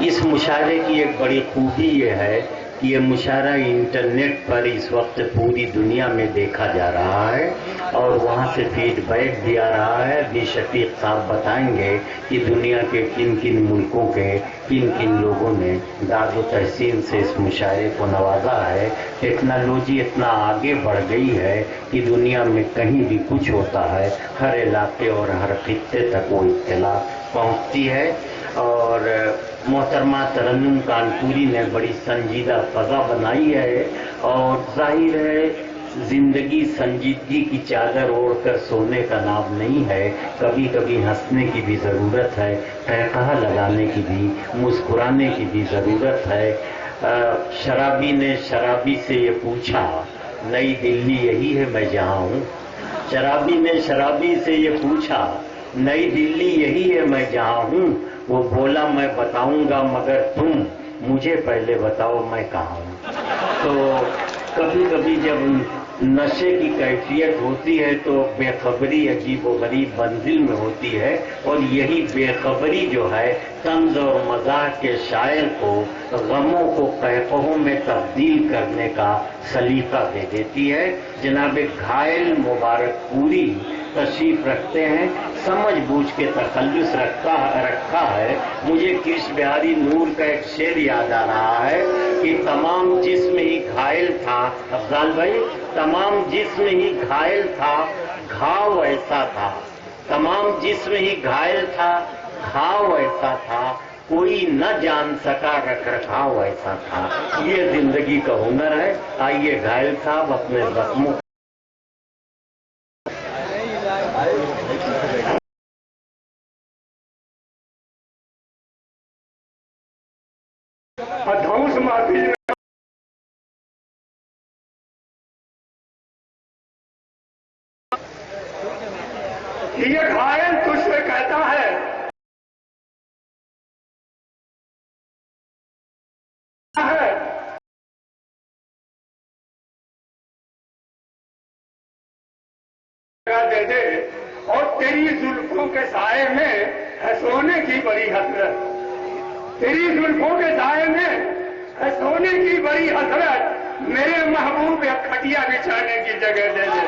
اس مشاعرے کی ایک بڑی خوبی یہ ہے کہ یہ مشاعرہ انٹرنیٹ پر اس وقت پوری دنیا میں دیکھا جا رہا ہے اور وہاں سے فیڈ بیک بھی آ رہا ہے. بھی شفیق صاحب بتائیں گے کہ دنیا کے کن کن ملکوں کے کن کن لوگوں نے داد و تحسین سے اس مشاعرے کو نوازا ہے. ٹیکنالوجی اتنا آگے بڑھ گئی ہے کہ دنیا میں کہیں بھی کچھ ہوتا ہے ہر علاقے اور ہر خطے تک وہ اطلاع پہنچتی ہے. اور محترمہ ترنم کانپوری نے بڑی سنجیدہ فضا بنائی ہے اور ظاہر ہے زندگی سنجیدگی کی چادر اوڑھ کر سونے کا نام نہیں ہے. کبھی کبھی ہنسنے کی بھی ضرورت ہے, قہقہہ لگانے کی بھی, مسکرانے کی بھی ضرورت ہے. شرابی نے شرابی سے یہ پوچھا نئی دلی یہی ہے میں جہاں ہوں. شرابی نے شرابی سے یہ پوچھا نئی دلی یہی ہے میں جہاں ہوں. وہ بولا میں بتاؤں گا مگر تم مجھے پہلے بتاؤ میں کہاں ہوں. تو کبھی کبھی جب نشے کی کیفیت ہوتی ہے تو بے خبری عجیب و غریب منزل میں ہوتی ہے اور یہی بے خبری جو ہے طنز اور مزاح کے شاعر کو غموں کو قہقہوں میں تبدیل کرنے کا سلیقہ دے دیتی ہے. جناب گھائل مبارک پوری تشریف رکھتے ہیں, سمجھ بوجھ کے تخلص رکھا ہے. مجھے کرش بہاری نور کا ایک شعر یاد آ رہا ہے کہ تمام جسم ہی گھائل تھا. افضال بھائی, تمام جسم ہی گھائل تھا گھاؤ ایسا تھا. تمام جسم ہی گھائل تھا گھاؤ ایسا تھا, کوئی نہ جان سکا رکھ رکھاؤ ایسا تھا. یہ زندگی کا ہنر ہے. آئیے گھائل صاحب اپنے زخموں ادھوس محفل یہ گھائل تجھ سے کہتا ہے دے دے اور تیری زلفوں کے سائے میں ہے سونے کی بڑی حسرت. تیری زلفوں کے سائے میں ہے سونے کی بڑی حسرت. میرے محبوب کھٹیا بچھانے کی جگہ دے دے.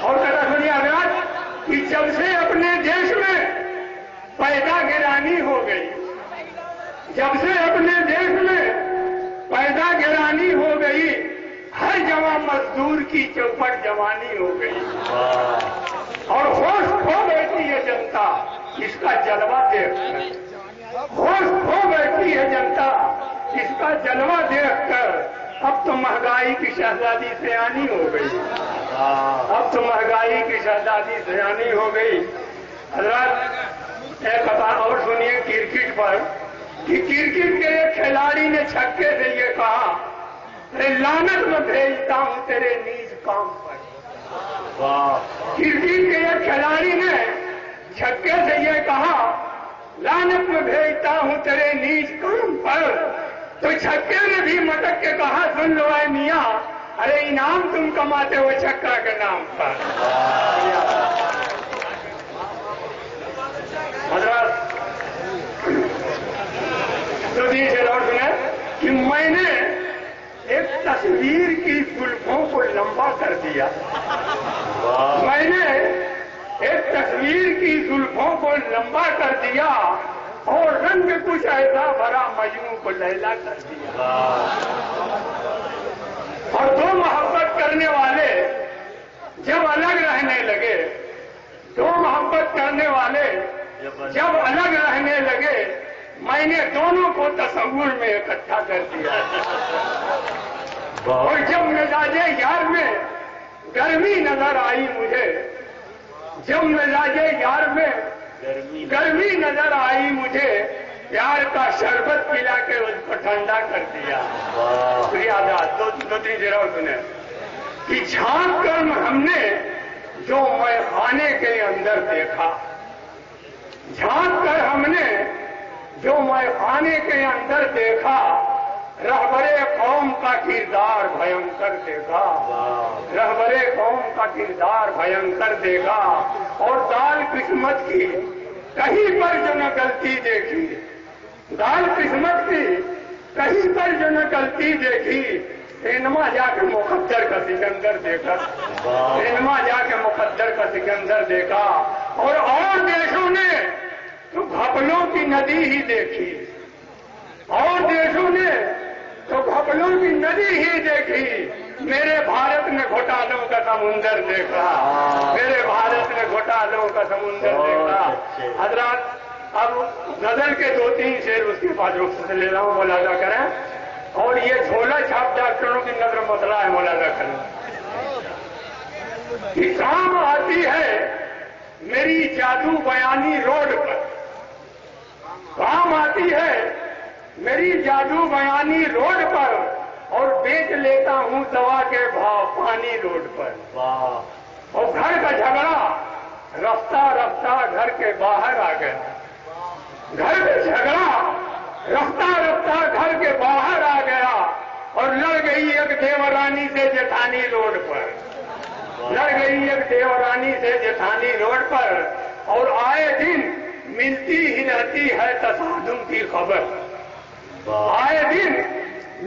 اور کہتا سنیے حضرات کہ جب سے اپنے دیش میں پیدا گرانی ہو گئی, جب سے اپنے دیش میں پیدا گرانی ہو گئی, ہر جوان مزدور کی چوپٹ جوانی ہو گئی اور ہوش کھو بیٹھی ہے جنتا اس کا جلوہ دیکھ کر. ہوش کھو بیٹھی ہے جنتا اس کا جلوہ دیکھ کر. اب تو مہنگائی کی شہزادی سیانی ہو گئی. اب تو مہنگائی کی شہزادی سیانی ہو گئی. حضرات ایک بات اور سنیے کرکٹ پر کہ کرکٹ کے ایک کھلاڑی نے چھکے سے یہ کہا لعنت میں بھیجتا ہوں تیرے نیز کام پر. کرکٹ کے ایک کھلاڑی نے چھکے سے یہ کہا لعنت میں بھیجتا ہوں تیرے نیز کام پر. تو چھکے نے بھی مٹک کے کہا سن لو اے میاں, ارے انعام تم کماتے ہو چھکا کے نام پر. حضرات تو دیجیے اور سنیں کہ میں نے ایک تصویر کی زلفوں کو لمبا کر دیا. میں نے ایک تصویر کی زلفوں کو لمبا کر دیا اور رنگ کچھ ایسا بھرا مجنوں کو لیلا کر دیا. اور دو محبت کرنے والے جب الگ رہنے لگے, دو محبت کرنے والے جب الگ رہنے لگے, میں نے دونوں کو تصور میں اکٹھا کر دیا. اور جب مزاج یار میں گرمی نظر آئی مجھے, جب مزاج یار میں گرمی نظر آئی مجھے, پیار کا شربت پلا کے اس کو ٹھنڈا کر دیا. دو تین جگہ سنے کہ جھانک کر ہم نے جو میں خانے کے اندر دیکھا, جھانک کر ہم نے جو میں خانے کے اندر دیکھا, رہبرے قوم کا کردار بھینکر دیکھا. رہبرے قوم کا کردار بھینکر دیکھا. اور دال قسمت کی کہیں پر جو نہ غلطی دیکھی، دال قسمت کی کہیں پر جو نہ غلطی دیکھی، انما جا کے مقدر کا سکندر دیکھا، انما جا کے مقدر کا سکندر دیکھا۔ اور دیشوں نے تو گھپلوں کی ندی ہی دیکھی، اور دیشوں نے تو گھپلوں کی ندی ہی دیکھی، میرے بھارت نے گھوٹالوں کا سمندر دیکھا، میرے بھارت نے گھوٹالوں کا سمندر دیکھا۔ حضرات اب غزل کے 2-3 شعر اس کے بعد رخ سے لے رہا ہوں، ملاحظہ کریں، اور یہ جھولا چھاپ ڈاکٹروں کی نظر مسئلہ ہے، ملاحظہ کریں۔ کہ کام آتی ہے میری جادو بیانی روڈ پر، کام آتی ہے میری جادو بیانی روڈ پر، اور بیچ لیتا ہوں دوا کے بھاؤ پانی روڈ پر۔ اور گھر کا جھگڑا رفتہ رفتہ گھر کے باہر آ گیا، گھر کا جھگڑا رفتہ رفتہ گھر کے باہر آ گیا، اور لڑ گئی ایک دیورانی سے جٹھانی روڈ پر، لڑ گئی ایک دیورانی سے جٹھانی روڈ پر، اور آئے دن ملتی ہی رہتی ہے تصادم کی خبر، آئے دن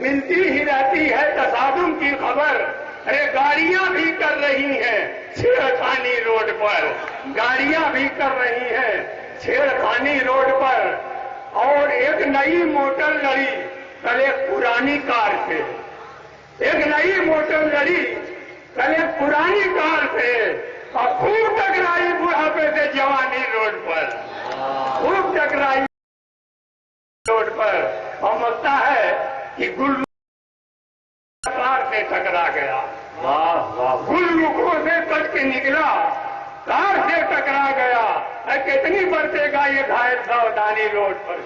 ملتی ہی رہتی ہے تصادم کی خبر۔ ارے گاڑیاں بھی کر رہی ہیں چھیڑخانی روڈ پر، گاڑیاں بھی کر رہی ہیں چھیڑخانی روڈ پر، اور ایک نئی موٹر لڑی کل ایک پرانی کار سے، ایک نئی موٹر لڑی کل ایک پرانی کار سے، اور خوب ٹکرائی بڑھاپے سے جوانی روڈ پر، خوب ٹکرائی روڈ پر، اور لگتا ہے کہ گل کار سے ٹکرا گیا، گل رخوں سے کٹ کے نکلا، کار سے ٹکرا گیا۔ کتنی برسے گا یہ گھائل ساودانی روڈ پر،